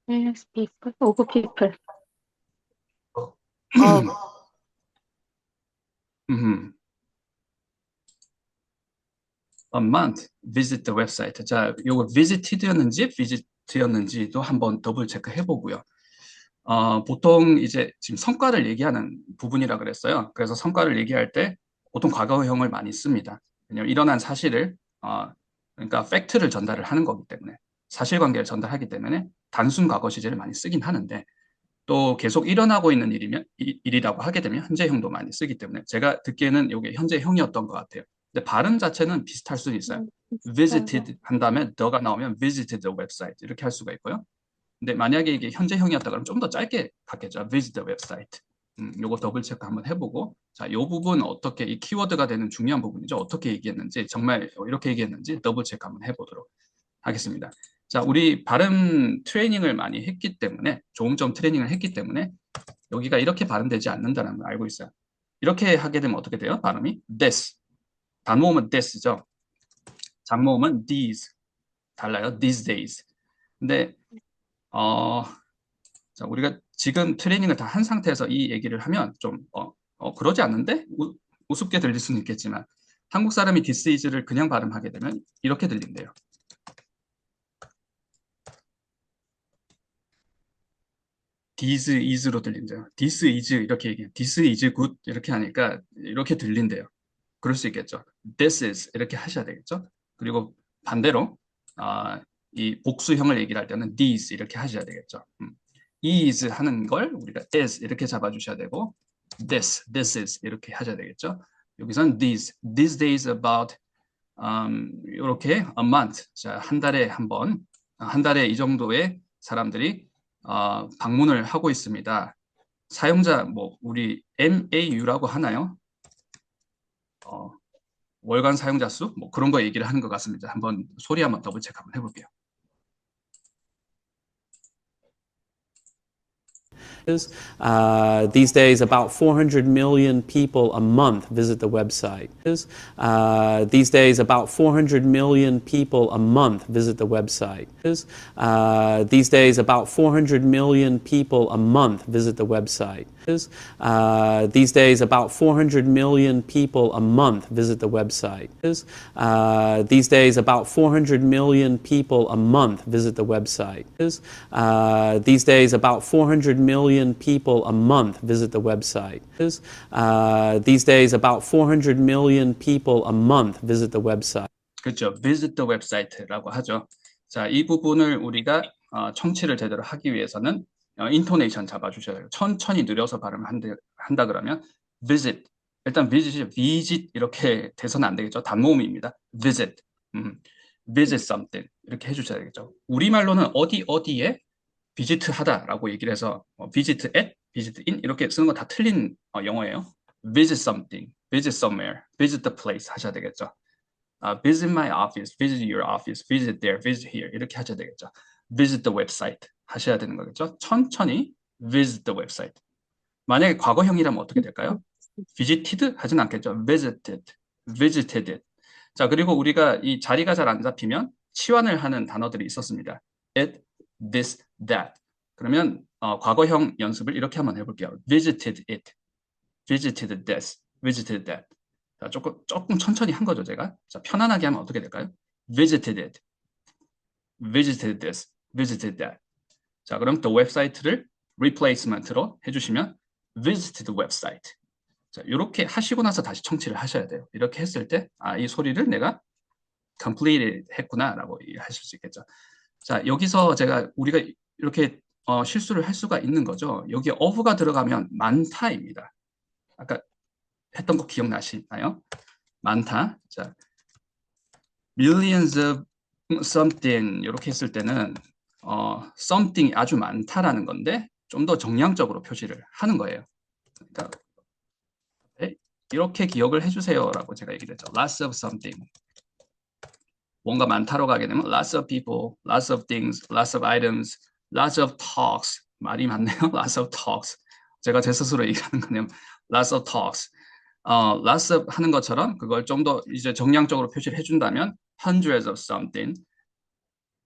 Yes, people. Over people. a month visit the website. 자, 요거 visited였는지 visited였는지도 한번 더블 체크 해보고요. 보통 이제 지금 성과를 얘기하는 부분이라 그랬어요. 그래서 성과를 얘기할 때 보통 과거형을 많이 씁니다. 왜냐면 일어난 사실을 그러니까 팩트를 전달을 하는 거기 때문에 사실관계를 전달하기 때문에 단순 과거 시제를 많이 쓰긴 하는데 또 계속 일어나고 있는 일이라고 하게 되면 현재형도 많이 쓰기 때문에 제가 듣기에는 이게 현재형이었던 것 같아요. 근데 발음 자체는 비슷할 수도 있어요. visited 한 다음에 the가 나오면 visited the website 이렇게 할 수가 있고요. 근데 만약에 이게 현재형이었다 그러면 좀 더 짧게 갔겠죠. visit the website. 요거 더블 체크 한번 해보고 자, 요 부분 어떻게 이 키워드가 되는 중요한 부분이죠. 어떻게 얘기했는지 정말 이렇게 얘기했는지 더블 체크 한번 해보도록 하겠습니다. 자, 우리 발음 트레이닝을 많이 했기 때문에 조음점 트레이닝을 했기 때문에 여기가 이렇게 발음되지 않는다는 걸 알고 있어요. 이렇게 하게 되면 어떻게 돼요? 발음이 this. 단모음은 this죠. 장모음은 these. 달라요. these days. 근데 자, 우리가 지금 트레이닝을 다 한 상태에서 이 얘기를 하면 좀 그러지 않는데? 우습게 들릴 수는 있겠지만 한국 사람이 this is를 그냥 발음하게 되면 이렇게 들린대요. this is로 들린대요. this is 이렇게 얘기해요. this is good 이렇게 하니까 이렇게 들린대요. 그럴 수 있겠죠. this is 이렇게 하셔야 되겠죠. 그리고 반대로 이 복수형을 얘기를 할 때는 these 이렇게 하셔야 되겠죠. is 하는 걸 우리가 is 이렇게 잡아주셔야 되고 this is 이렇게 하셔야 되겠죠. 여기서는 these days about 이렇게 a month 자, 한 달에 한 번, 한 달에 이 정도의 사람들이 방문을 하고 있습니다. 사용자 뭐 우리 MAU라고 하나요? 월간 사용자 수 뭐 그런 거 얘기를 하는 것 같습니다. 한번 소리 한번 더블 체크 한번 해볼게요. These days, about 400 million people a month visit the website. These days, about 400 million people a month visit the website. These days, about 400 million people a month visit the website. These days, about 400 million people a month visit the website. These days, about 400 million people a month visit the website. These days, about 400 million people a month visit the website. These days, about 400 million people a month visit the website. 그렇죠. visit the website라고 하죠. 자, 이 부분을 우리가 청취를 제대로 하기 위해서는 인토네이션 잡아주셔야 돼요. 천천히 느려서 발음을 한다 그러면 visit, 일단 visit 이렇게 돼서는 안 되겠죠. 단모음입니다. visit, visit something 이렇게 해주셔야 되겠죠. 우리말로는 어디에 visit 하다라고 얘기를 해서 visit at, visit in 이렇게 쓰는 거 다 틀린 영어예요. visit something, visit somewhere, visit the place 하셔야 되겠죠. visit my office, visit your office, visit there, visit here 이렇게 하셔야 되겠죠. visit the website 하셔야 되는 거겠죠. 천천히 visit the website. 만약에 과거형이라면 어떻게 될까요? visited 하진 않겠죠. visited it. 자, 그리고 우리가 이 자리가 잘 안 잡히면 치환을 하는 단어들이 있었습니다. it, this, that. 그러면 과거형 연습을 이렇게 한번 해볼게요. visited it, visited this, visited that. 자, 조금 천천히 한 거죠, 제가. 자, 편안하게 하면 어떻게 될까요? visited it, visited this, visited that. 자, 그럼 the website를 replacement로 해주시면 visited website. 자, 이렇게 하시고 나서 다시 청취를 하셔야 돼요. 이렇게 했을 때, 이 소리를 내가 completed 했구나라고 하실 수 있겠죠. 자, 여기서 우리가 이렇게 실수를 할 수가 있는 거죠. 여기 of가 들어가면 많다입니다. 아까 했던 거 기억나시나요? 많다. 자, millions of something 이렇게 했을 때는 something이 아주 많다라는 건데 좀 더 정량적으로 표시를 하는 거예요. 그러니까 이렇게 기억을 해주세요라고 제가 얘기를 했죠. lots of something. 뭔가 많다로 가게 되면 lots of people, lots of things, lots of items, lots of talks. 말이 많네요. lots of talks. 제가 제 스스로 얘기하는 거네요. lots of talks. lots of 하는 것처럼 그걸 좀 더 이제 정량적으로 표시를 해준다면 hundreds of something,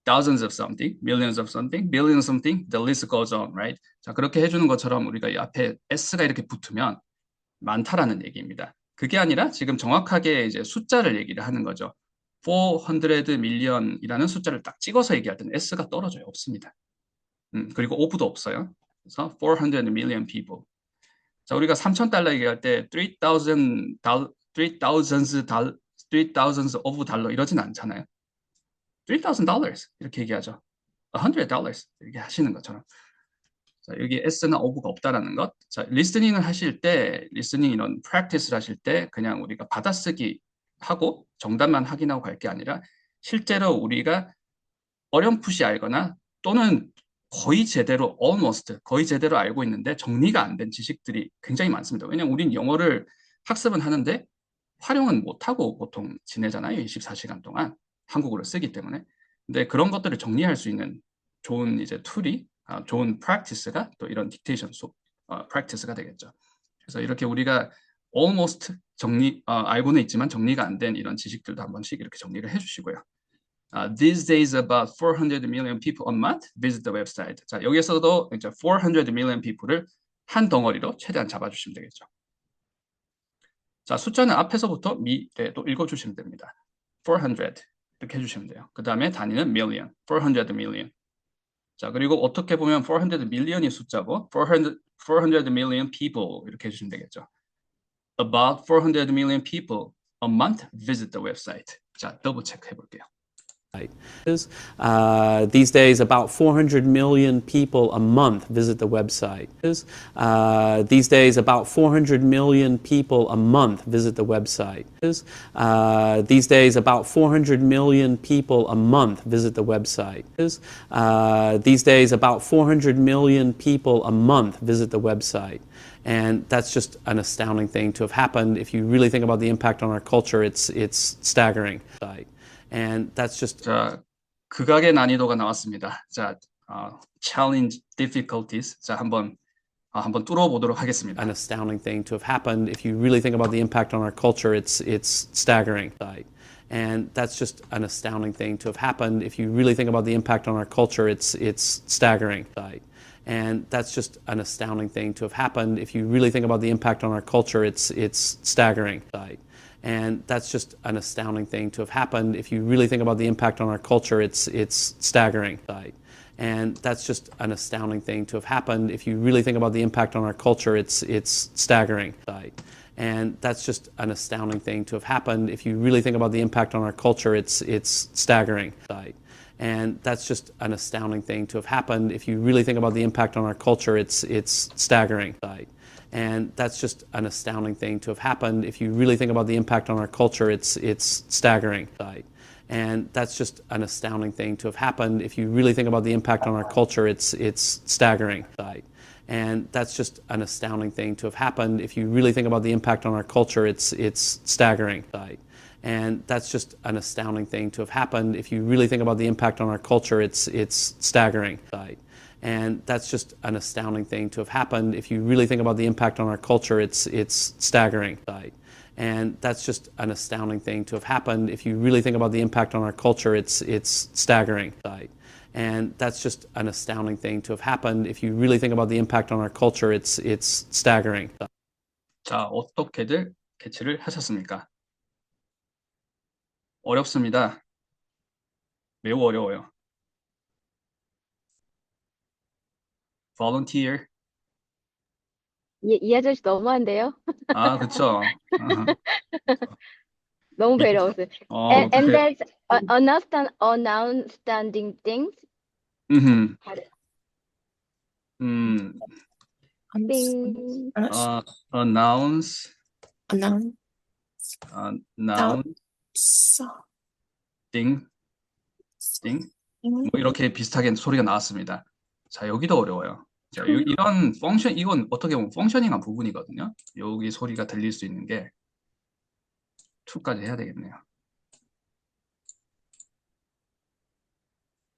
thousands of something, millions of something, billions of something, the list goes on, right? 자, 그렇게 해주는 것처럼 우리가 이 앞에 s가 이렇게 붙으면 많다라는 얘기입니다. 그게 아니라 지금 정확하게 이제 숫자를 얘기를 하는 거죠. 400 million이라는 숫자를 딱 찍어서 얘기할 때는 s가 떨어져요. 없습니다. 그리고 of도 없어요. 그래서 400 million people. 자, 우리가 $3,000 얘기할 때 3,000s of 달러 이러진 않잖아요. $3,000 이렇게 얘기하죠. $100 이렇게 하시는 것처럼. 자, 여기 s나 of가 없다라는 것. 자, 리스닝을 하실 때, 리스닝 이런 practice를 하실 때 그냥 우리가 받아쓰기 하고 정답만 확인하고 갈 게 아니라 실제로 우리가 어렴풋이 알거나 또는 거의 제대로 almost 거의 제대로 알고 있는데 정리가 안 된 지식들이 굉장히 많습니다. 왜냐하면 우린 영어를 학습은 하는데 활용은 못하고 보통 지내잖아요. 24시간 동안 한국어를 쓰기 때문에. 근데 그런 것들을 정리할 수 있는 좋은 이제 툴이 좋은 practice가 또 이런 dictation practice가 되겠죠. 그래서 이렇게 우리가 almost 알고는 있지만 정리가 안 된 이런 지식들도 한 번씩 이렇게 정리를 해주시고요. These days about 400 million people a month visit the website. 자, 여기서도 이제 400 million people를 한 덩어리로 최대한 잡아주시면 되겠죠. 자, 숫자는 앞에서부터 또 읽어주시면 됩니다. 400 이렇게 해주시면 돼요. 그 다음에 단위는 million, 400 million. 자, 그리고 어떻게 보면 400 million이 숫자고 400 million people 이렇게 해주시면 되겠죠. About 400 million people a month visit the website. 자, 더블 체크 해볼게요. These days, about 400 million people a month visit the website. These days, about 400 million people a month visit the website. These days, about 400 million people a month visit the website. These days, about 400 million people a month visit the website. And that's just an astounding thing to have happened. If you really think about the impact on our culture, it's staggering. And that's just. 자, 극악의 난이도가 나왔습니다. 자, challenge difficulties. 자, 한번 뚫어보도록 하겠습니다. An astounding thing to have happened. If you really think about the impact on our culture, it's staggering. And that's just an astounding thing to have happened. If you really think about the impact on our culture, it's staggering. And that's just an astounding thing to have happened. If you really think about the impact on our culture, it's staggering. And that's just an astounding thing to have happened. If you really think about the impact on our culture, it's staggering. And that's just an astounding thing to have happened. If you really think about the impact on our culture, it's staggering. And that's just an astounding thing to have happened. If you really think about the impact on our culture, it's staggering. And that's just an astounding thing to have happened. If you really think about the impact on our culture, it's staggering. And that's just an astounding thing to have happened. If you really think about the impact on our culture, it's staggering. And that's just an astounding thing to have happened. If you really think about the impact on our culture, it's staggering. And that's just an astounding thing to have happened. If you really think about the impact on our culture, it's staggering. And that's just an astounding thing to have happened. If you really think about the impact on our culture, it's staggering. And that's just an astounding thing to have happened. If you really think about the impact on our culture, it's staggering. And that's just an astounding thing to have happened. If you really think about the impact on our culture, it's staggering. And that's just an astounding thing to have happened. If you really think about the impact on our culture, it's staggering. 자, 어떻게들 캐치를 하셨습니까? 어렵습니다. 매우 어려워요. Volunteer. 이 아저씨 너무한데요? 아, 그쵸. 너무 배려웠어요. And 그게, there's understanding things. 음, Thing. announce, Announce. noun, So. thing, 뭐 이렇게 비슷하게 소리가 나왔습니다. 자, 여기도 어려워요. 자, 이런 펑션, 이건 어떻게 보면 펑셔닝한 부분이거든요. 여기 소리가 들릴 수 있는 게 2까지 해야 되겠네요.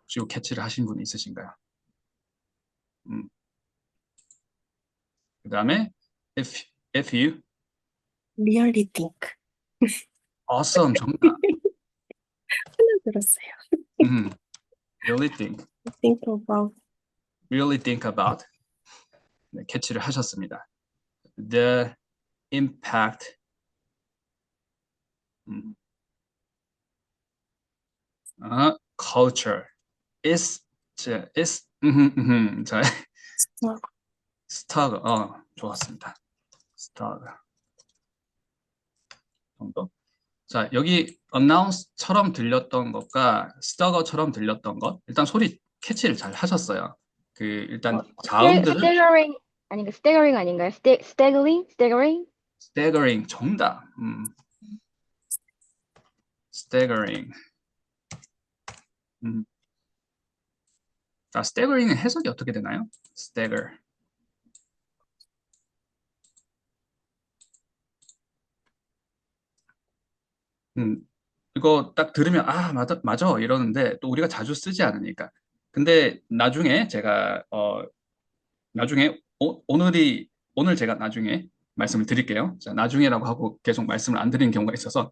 혹시 이 캐치를 하신 분 있으신가요? 그 다음에 if you Really think. awesome 정답. 하나 들었어요. really think Think about. 네, 캐치를 하셨습니다. The impact culture is 자, 스타그 좋았습니다. 스타그 정도. 자, 여기 announce처럼 들렸던 것과 stagger처럼 들렸던 것 일단 소리 캐치를 잘 하셨어요. 그 일단 자음들은 staggering 아닌가? staggering 아닌가요? staggering? staggering 정답. staggering. 자, staggering의 해석이 어떻게 되나요? stagger. 이거 딱 들으면 맞아 이러는데 또 우리가 자주 쓰지 않으니까. 근데 나중에 제가 나중에 오늘 제가 나중에 말씀을 드릴게요. 자, 나중에라고 하고 계속 말씀을 안 드리는 경우가 있어서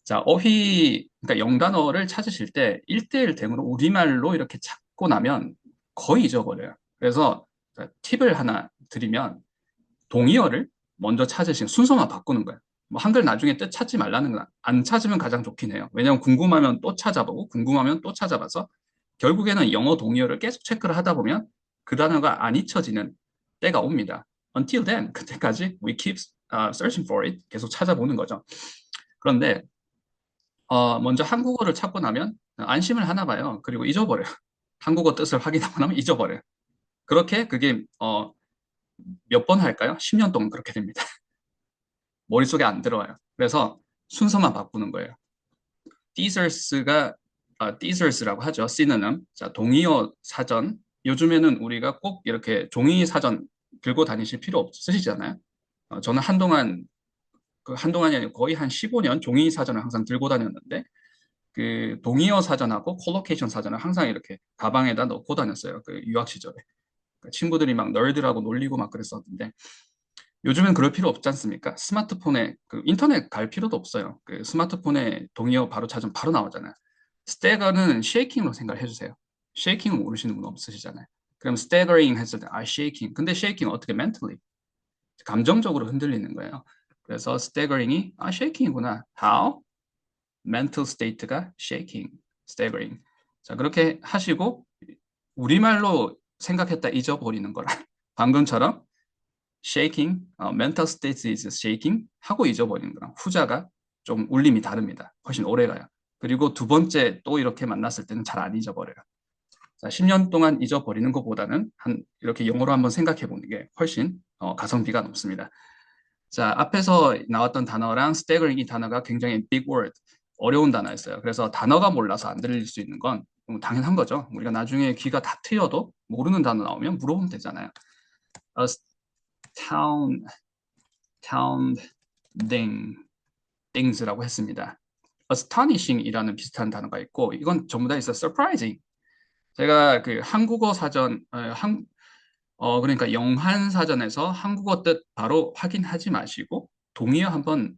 자, 그러니까 영단어를 찾으실 때 1:1 대응으로 우리말로 이렇게 찾고 나면 거의 잊어버려요. 그래서 팁을 하나 드리면 동의어를 먼저 찾으시면 순서만 바꾸는 거예요. 뭐 한글 나중에 뜻 찾지 말라는 건 안 찾으면 가장 좋긴 해요. 왜냐하면 궁금하면 또 찾아보고 궁금하면 또 찾아봐서 결국에는 영어 동의어를 계속 체크를 하다 보면 그 단어가 안 잊혀지는 때가 옵니다. Until then, 그때까지 we keep searching for it. 계속 찾아보는 거죠. 그런데 먼저 한국어를 찾고 나면 안심을 하나 봐요. 그리고 잊어버려요. 한국어 뜻을 확인하고 나면 잊어버려요. 그렇게 그게 몇 번 할까요? 10년 동안 그렇게 됩니다. 머릿속에 안 들어와요. 그래서 순서만 바꾸는 거예요. thesaurus라고 하죠. synonym. 자, 동의어 사전. 요즘에는 우리가 꼭 이렇게 종이 사전 들고 다니실 필요 없으시잖아요. 저는 한동안이 아니고 거의 한 15년 종이 사전을 항상 들고 다녔는데 그 동의어 사전하고 콜로케이션 사전을 항상 이렇게 가방에다 넣고 다녔어요. 그 유학 시절에. 그러니까 친구들이 막 널드라고 놀리고 막 그랬었는데 요즘엔 그럴 필요 없지 않습니까? 스마트폰에 그 인터넷 갈 필요도 없어요. 그 스마트폰에 동의어 바로 찾으면 바로 나오잖아요. 스태거는 쉐이킹으로 생각을 해주세요. 쉐이킹을 모르시는 분 없으시잖아요. 그럼 staggering 했을 때 shaking. 근데 shaking 어떻게 mentally? 감정적으로 흔들리는 거예요. 그래서 staggering이 shaking이구나. How? mental state가 shaking, staggering. 자, 그렇게 하시고 우리말로 생각했다 잊어버리는 거라. 방금처럼 shaking, mental state is shaking 하고 잊어버리는 거랑 후자가 좀 울림이 다릅니다. 훨씬 오래 가요. 그리고 두 번째 또 이렇게 만났을 때는 잘 안 잊어버려요. 자, 10년 동안 잊어버리는 것보다는 이렇게 영어로 한번 생각해 보는 게 훨씬 가성비가 높습니다. 자, 앞에서 나왔던 단어랑 staggering 이 단어가 굉장히 big word, 어려운 단어였어요. 그래서 단어가 몰라서 안 들릴 수 있는 건 당연한 거죠. 우리가 나중에 귀가 다 트여도 모르는 단어 나오면 물어보면 되잖아요. astounding things라고 했습니다. astonishing이라는 비슷한 단어가 있고 이건 전부 다 있어. surprising. 제가 그 한국어 사전, 그러니까 영한 사전에서 한국어 뜻 바로 확인하지 마시고 동의어 한번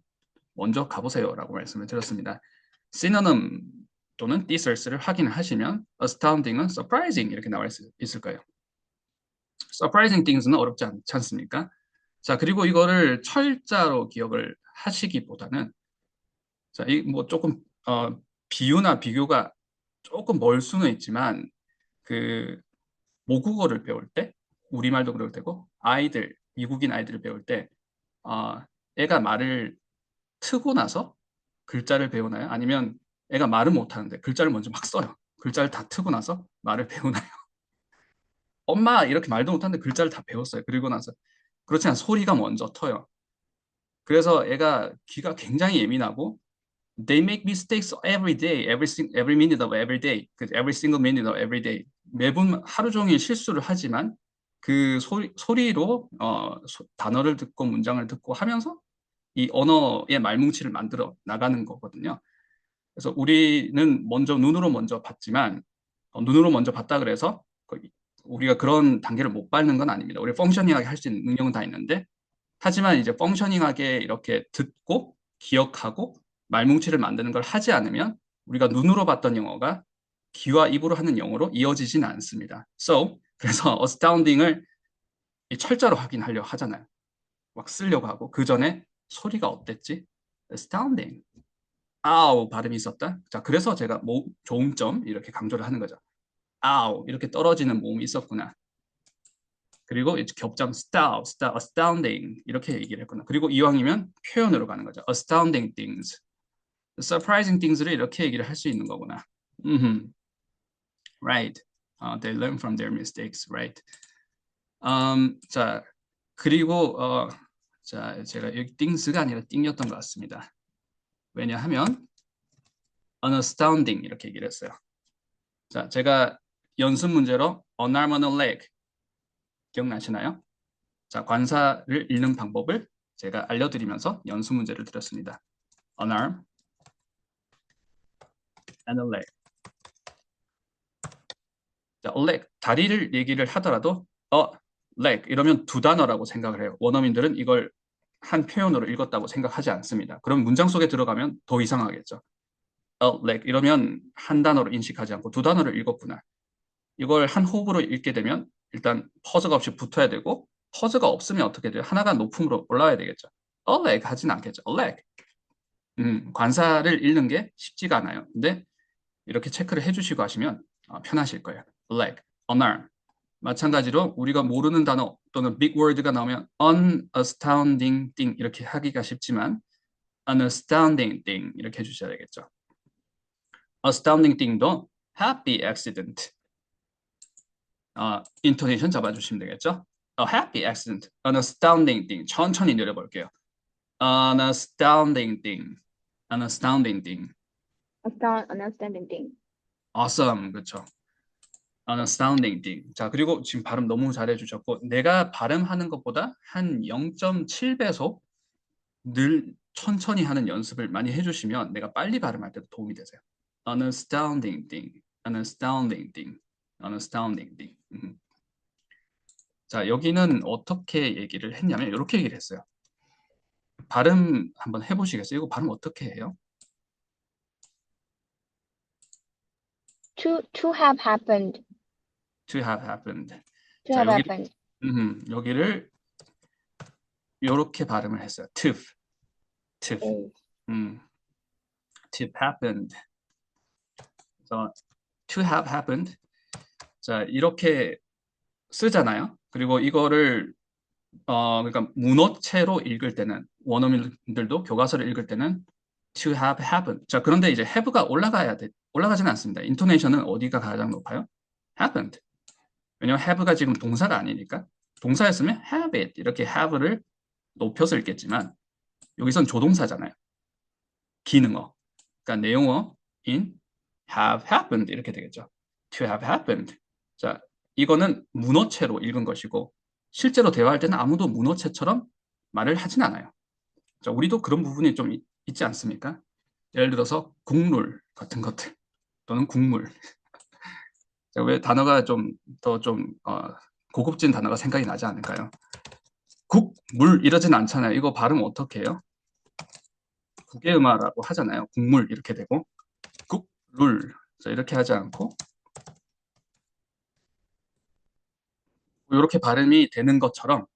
먼저 가보세요라고 말씀을 드렸습니다. synonym 또는 thesaurus를 확인하시면 astounding은 surprising 이렇게 나와 있을 거예요. surprising things는 어렵지 않지 않습니까? 자, 그리고 이거를 철자로 기억을 하시기보다는 자, 이 뭐 조금 비유나 비교가 조금 멀 수는 있지만 그 모국어를 배울 때 우리말도 그럴 때고 아이들 미국인 아이들을 배울 때 애가 말을 트고 나서 글자를 배우나요? 아니면 애가 말을 못하는데 글자를 먼저 막 써요. 글자를 다 트고 나서 말을 배우나요? 엄마 이렇게 말도 못하는데 글자를 다 배웠어요. 그리고 나서 그렇지 않아 소리가 먼저 터요. 그래서 애가 귀가 굉장히 예민하고 they make mistakes every day, every minute of every day, every single minute of every day. 매분 하루 종일 실수를 하지만 그 소리로 단어를 듣고 문장을 듣고 하면서 이 언어의 말뭉치를 만들어 나가는 거거든요. 그래서 우리는 눈으로 먼저 봤지만 눈으로 먼저 봤다 그래서 우리가 그런 단계를 못 밟는 건 아닙니다. 우리 펑셔닝하게 할 수 있는 능력은 다 있는데 하지만 이제 펑셔닝하게 이렇게 듣고 기억하고 말뭉치를 만드는 걸 하지 않으면 우리가 눈으로 봤던 영어가 귀와 입으로 하는 영어로 이어지지는 않습니다. 그래서 astounding을 철자로 확인하려고 하잖아요. 막 쓰려고 하고 그 전에 소리가 어땠지? astounding. 아우 발음이 있었다. 자, 그래서 제가 좋은 점 이렇게 강조를 하는 거죠. 아우 이렇게 떨어지는 모음이 있었구나. 그리고 이제 겹장 astounding 이렇게 얘기를 했구나. 그리고 이왕이면 표현으로 가는 거죠. astounding things. surprising things를 이렇게 얘기를 할 수 있는 거구나. Right. They learn from their mistakes, right? 자, 그리고 자, 제가 여기 things가 아니라 thing이었던 것 같습니다. 왜냐하면 an astounding 이렇게 얘기를 했어요. 자, 제가 연습 문제로 an arm and a leg 기억나시나요? 자, 관사를 읽는 방법을 제가 알려드리면서 연습 문제를 드렸습니다. an arm and a leg. 자, leg, 다리를 얘기를 하더라도 leg 이러면 두 단어라고 생각을 해요. 원어민들은 이걸 한 표현으로 읽었다고 생각하지 않습니다. 그럼 문장 속에 들어가면 더 이상하겠죠. leg 이러면 한 단어로 인식하지 않고 두 단어를 읽었구나. 이걸 한 호흡으로 읽게 되면 일단 퍼즈가 없이 붙어야 되고 퍼즈가 없으면 어떻게 돼요? 하나가 높음으로 올라와야 되겠죠. a leg 하진 않겠죠. a leg. 관사를 읽는 게 쉽지가 않아요. 근데 이렇게 체크를 해주시고 하시면 편하실 거예요. a leg, an arm. 마찬가지로 우리가 모르는 단어 또는 big word가 나오면 an astounding thing 이렇게 하기가 쉽지만 an astounding thing 이렇게 해주셔야 되겠죠. astounding thing도 happy accident. 인토네이션 잡아주시면 되겠죠. A happy accident, an astounding thing. 천천히 내려볼게요. An astounding thing, an astounding thing. An outstanding thing. Awesome, 그렇죠. An astounding thing. 자, 그리고 지금 발음 너무 잘해주셨고 내가 발음하는 것보다 한 0.7배속 늘 천천히 하는 연습을 많이 해주시면 내가 빨리 발음할 때도 도움이 되세요. An astounding thing, an astounding thing, an astounding thing. 자, 여기는 어떻게 얘기를 했냐면 이렇게 얘기를 했어요. 발음 한번 해보시겠어요? 이거 발음 어떻게 해요? To have happened. To have happened. To 자, have 여기, happened. 여기를 이렇게 발음을 했어요. to have happened. 그래서 to have happened. 자, 이렇게 쓰잖아요. 그리고 이거를 그러니까 문어체로 읽을 때는 원어민들도 교과서를 읽을 때는 to have happened. 자, 그런데 이제 have가 올라가지는 않습니다. 인토네이션은 어디가 가장 높아요? happened. 왜냐면 have가 지금 동사가 아니니까. 동사였으면 have it 이렇게 have를 높여서 읽겠지만 여기선 조동사잖아요. 기능어. 그러니까 내용어 in have happened 이렇게 되겠죠. to have happened. 자, 이거는 문어체로 읽은 것이고 실제로 대화할 때는 아무도 문어체처럼 말을 하진 않아요. 자, 우리도 그런 부분이 좀 있지 않습니까? 예를 들어서 국룰 같은 것들 또는 국물. 자, 왜 단어가 좀 더 고급진 단어가 생각이 나지 않을까요? 국, 물 이러진 않잖아요. 이거 발음 어떻게 해요? 국외음화라고 하잖아요. 국물 이렇게 되고 국, 룰 자, 이렇게 하지 않고 이렇게 발음이 되는 것처럼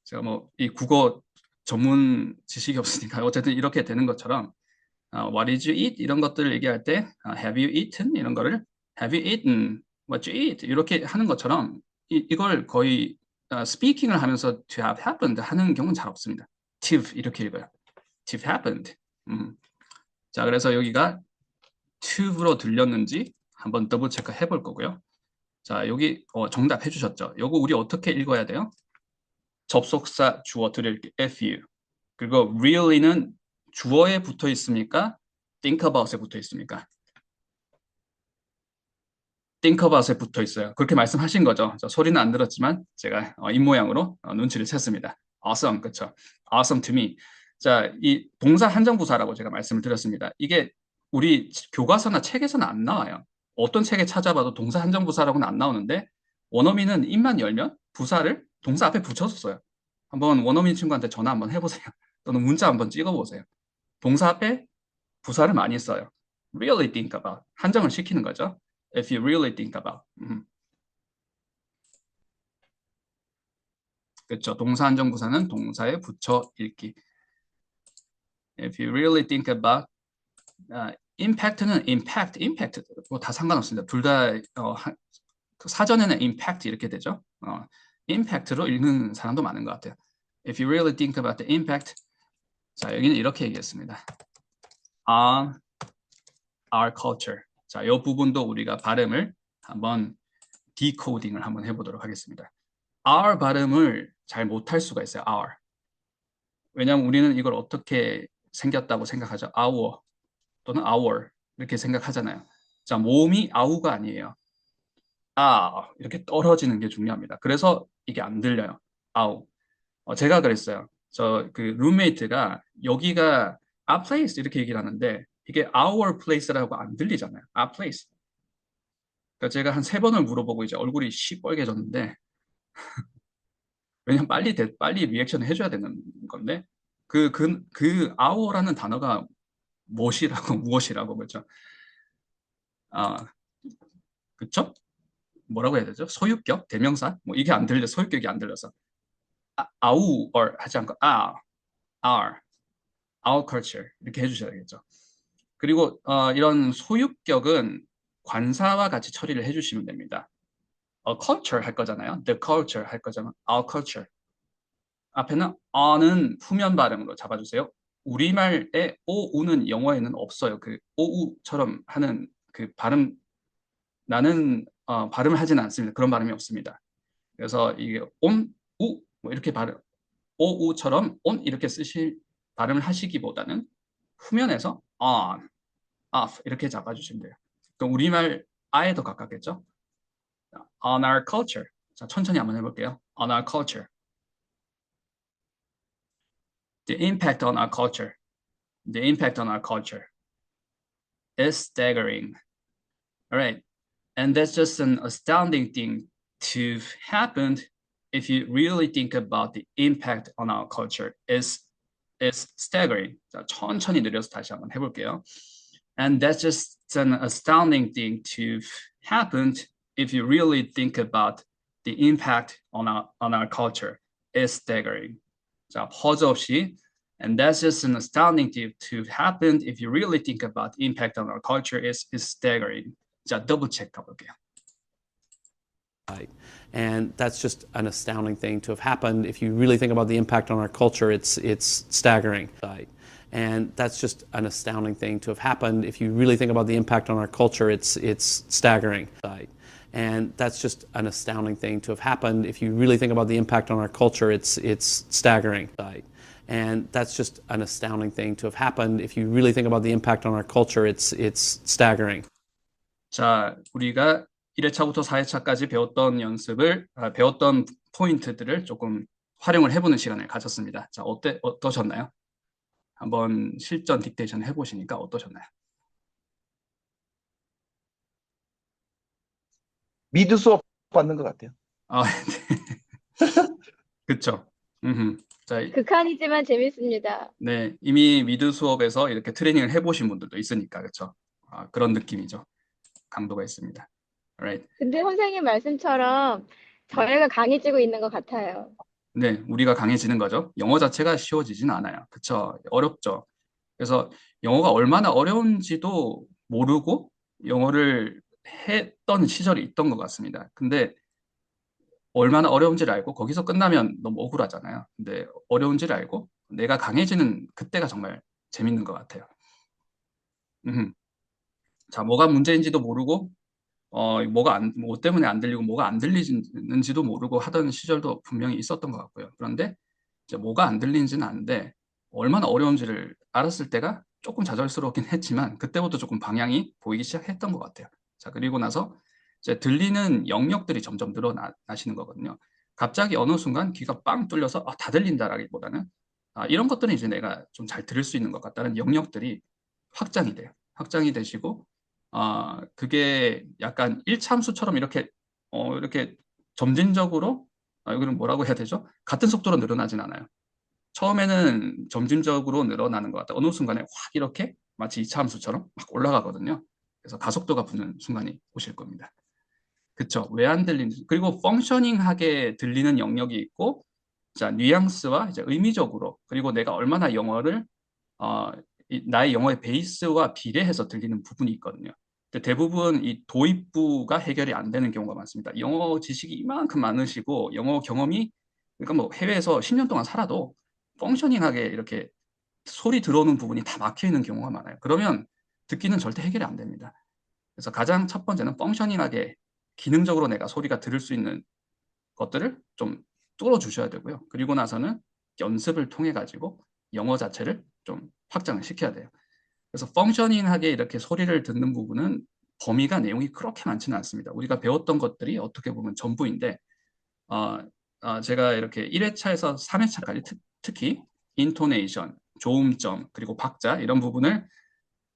제가 뭐 이 국어 전문 지식이 없으니까 어쨌든 이렇게 되는 것처럼 what did you eat 이런 것들을 얘기할 때 have you eaten 이런 거를 have you eaten what you eat 이렇게 하는 것처럼 이걸 거의 스피킹을 하면서 to have happened 하는 경우는 잘 없습니다. to 이렇게 읽어요. to have happened. 자, 그래서 여기가 to로 들렸는지 한번 더블 체크 해볼 거고요. 자, 여기 정답 해주셨죠? 요거 우리 어떻게 읽어야 돼요? 접속사 주어 들을게 fu 그리고 really는 주어에 붙어 있습니까? think about에 붙어 있습니까? think about에 붙어 있어요. 그렇게 말씀하신 거죠. 소리는 안 들었지만 제가 입모양으로 눈치를 챘습니다. awesome, 그렇죠? awesome to me. 자, 이 동사 한정부사라고 제가 말씀을 드렸습니다. 이게 우리 교과서나 책에서는 안 나와요. 어떤 책에 찾아봐도 동사 한정부사라고는 안 나오는데 원어민은 입만 열면 부사를 동사 앞에 붙여서 써요. 한번 원어민 친구한테 전화 한번 해보세요. 또는 문자 한번 찍어보세요. 동사 앞에 부사를 많이 써요. really think about. 한정을 시키는 거죠. If you really think about. 그렇죠. 동사 한정 부사는 동사에 붙여 읽기. If you really think about impact는 impact 뭐 다 상관없습니다. 둘 다 사전에는 impact 이렇게 되죠. impact로 읽는 사람도 많은 것 같아요. If you really think about the impact, 자 여기는 이렇게 얘기했습니다. On our culture. 자, 이 부분도 우리가 발음을 한번 디코딩을 한번 해보도록 하겠습니다. our 발음을 잘 못할 수가 있어요. our. 왜냐하면 우리는 이걸 어떻게 생겼다고 생각하죠? our 또는 our 이렇게 생각하잖아요. 자, 모음이 아우가 아니에요. 아 이렇게 떨어지는 게 중요합니다. 그래서 이게 안 들려요. 아우. 제가 그랬어요. 저 그 룸메이트가 여기가 our place 이렇게 얘기를 하는데 이게 our place라고 안 들리잖아요. our place. 그러니까 제가 한 3번을 물어보고 이제 얼굴이 시뻘개졌는데 왜냐면 빨리 리액션을 해줘야 되는 건데 그 our라는 단어가 무엇이라고 그렇죠? 그쵸? 뭐라고 해야 되죠? 소유격, 대명사 뭐 이게 안 들려 소유격이 안 들려서 아우 or 하지 않고 our culture 이렇게 해주셔야 되겠죠. 그리고 이런 소유격은 관사와 같이 처리를 해주시면 됩니다. culture 할 거잖아요. the culture 할 거잖아요. our culture. 앞에는 on은 후면 발음으로 잡아주세요. 우리말에 오우는 영어에는 없어요. 그 오우처럼 하는 그 발음 나는 발음을 하지는 않습니다. 그런 발음이 없습니다. 그래서 이게 온, 우 뭐 이렇게 발음 오우처럼 온 이렇게 발음을 하시기보다는 후면에서 on, off 이렇게 잡아주시면 돼요. 그럼 우리말 아에 더 가깝겠죠? On our culture. 자, 천천히 한번 해볼게요. On our culture. The impact on our culture. The impact on our culture is staggering. All right. And that's just an astounding thing to happen if you really think about the impact on our culture is staggering. 자, 천천히 느려서 다시 한번 해볼게요. And that's just an astounding thing to happen if you really think about the impact on our culture is staggering. 자, 퍼즈 없이 and that's just an astounding thing to happen if you really think about the impact on our culture is staggering. 자, 더블 체크 가볼게요. And that's just an astounding thing to have happened. If you really think about the impact on our culture, it's staggering. And that's just an astounding thing to have happened. If you really think about the impact on our culture, it's staggering. And that's just an astounding thing to have happened. If you really think about the impact on our culture, it's staggering. And that's just an astounding thing to have happened. If you really think about the impact on our culture, it's staggering. 자, 우리가 1회차부터 4회차까지 배웠던 포인트들을 조금 활용을 해보는 시간을 가졌습니다. 자, 어떠셨나요? 한번 실전 딕테이션 해보시니까 어떠셨나요? 미드 수업 받는 것 같아요. 아, 네. 그쵸. 자, 극한이지만 재밌습니다. 네, 이미 미드 수업에서 이렇게 트레이닝을 해보신 분들도 있으니까, 그쵸? 그런 느낌이죠. 강도가 있습니다. Alright. 근데 선생님 말씀처럼 저희가 강해지고 있는 것 같아요. 네, 우리가 강해지는 거죠. 영어 자체가 쉬워지진 않아요. 그쵸? 어렵죠. 그래서 영어가 얼마나 어려운지도 모르고 영어를 했던 시절이 있던 것 같습니다. 근데 얼마나 어려운지를 알고 거기서 끝나면 너무 억울하잖아요. 근데 어려운지를 알고 내가 강해지는 그때가 정말 재밌는 것 같아요. 자, 뭐가 문제인지도 모르고 뭐 때문에 안 들리고 뭐가 안 들리는지도 모르고 하던 시절도 분명히 있었던 것 같고요. 그런데 이제 뭐가 안 들리는지는 아는데 얼마나 어려운지를 알았을 때가 조금 좌절스럽긴 했지만 그때부터 조금 방향이 보이기 시작했던 것 같아요. 자, 그리고 나서 이제 들리는 영역들이 점점 늘어나시는 거거든요. 갑자기 어느 순간 귀가 빵 뚫려서 다 들린다라기보다는 이런 것들은 이제 내가 좀 잘 들을 수 있는 것 같다는 영역들이 확장이 돼요. 확장이 되시고 그게 약간 1차 함수처럼 이렇게 점진적으로 여기는 뭐라고 해야 되죠? 같은 속도로 늘어나진 않아요. 처음에는 점진적으로 늘어나는 것 같다. 어느 순간에 확 이렇게 마치 2차 함수처럼 막 올라가거든요. 그래서 가속도가 붙는 순간이 오실 겁니다. 그쵸? 왜 안 들리는지. 그리고 펑셔닝하게 들리는 영역이 있고, 자, 뉘앙스와 이제 의미적으로, 그리고 내가 얼마나 영어를 나의 영어의 베이스와 비례해서 들리는 부분이 있거든요. 근데 대부분 이 도입부가 해결이 안 되는 경우가 많습니다. 영어 지식이 이만큼 많으시고 영어 경험이 그러니까 뭐 해외에서 10년 동안 살아도 펑셔닝하게 이렇게 소리 들어오는 부분이 다 막혀 있는 경우가 많아요. 그러면 듣기는 절대 해결이 안 됩니다. 그래서 가장 첫 번째는 펑셔닝하게 기능적으로 내가 소리가 들을 수 있는 것들을 좀 뚫어 주셔야 되고요. 그리고 나서는 연습을 통해 가지고 영어 자체를 좀 확장을 시켜야 돼요. 그래서 펑셔닝하게 이렇게 소리를 듣는 부분은 범위가 내용이 그렇게 많지는 않습니다. 우리가 배웠던 것들이 어떻게 보면 전부인데 제가 이렇게 1회차에서 3회차까지 특히 인토네이션, 조음점, 그리고 박자 이런 부분을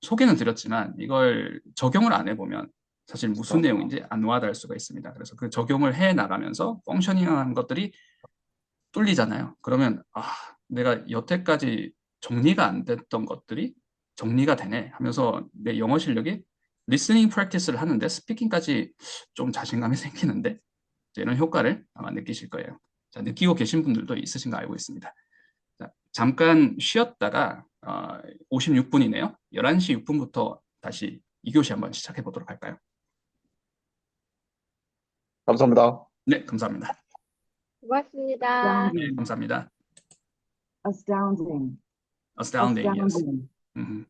소개는 드렸지만 이걸 적용을 안 해보면 사실 무슨 내용인지 안 와닿을 수가 있습니다. 그래서 그 적용을 해 나가면서 펑셔닝한 것들이 뚫리잖아요. 그러면 내가 여태까지 정리가 안 됐던 것들이 정리가 되네 하면서 내 영어 실력이 리스닝 프랙티스를 하는데 스피킹까지 좀 자신감이 생기는데 이런 효과를 아마 느끼실 거예요. 자, 느끼고 계신 분들도 있으신 거 알고 있습니다. 자, 잠깐 쉬었다가 56분이네요. 11시 6분부터 다시 2교시 한번 시작해 보도록 할까요? 감사합니다. 네, 감사합니다. 고맙습니다. 네, 감사합니다. Astounding. Astounding, yes. Astounding.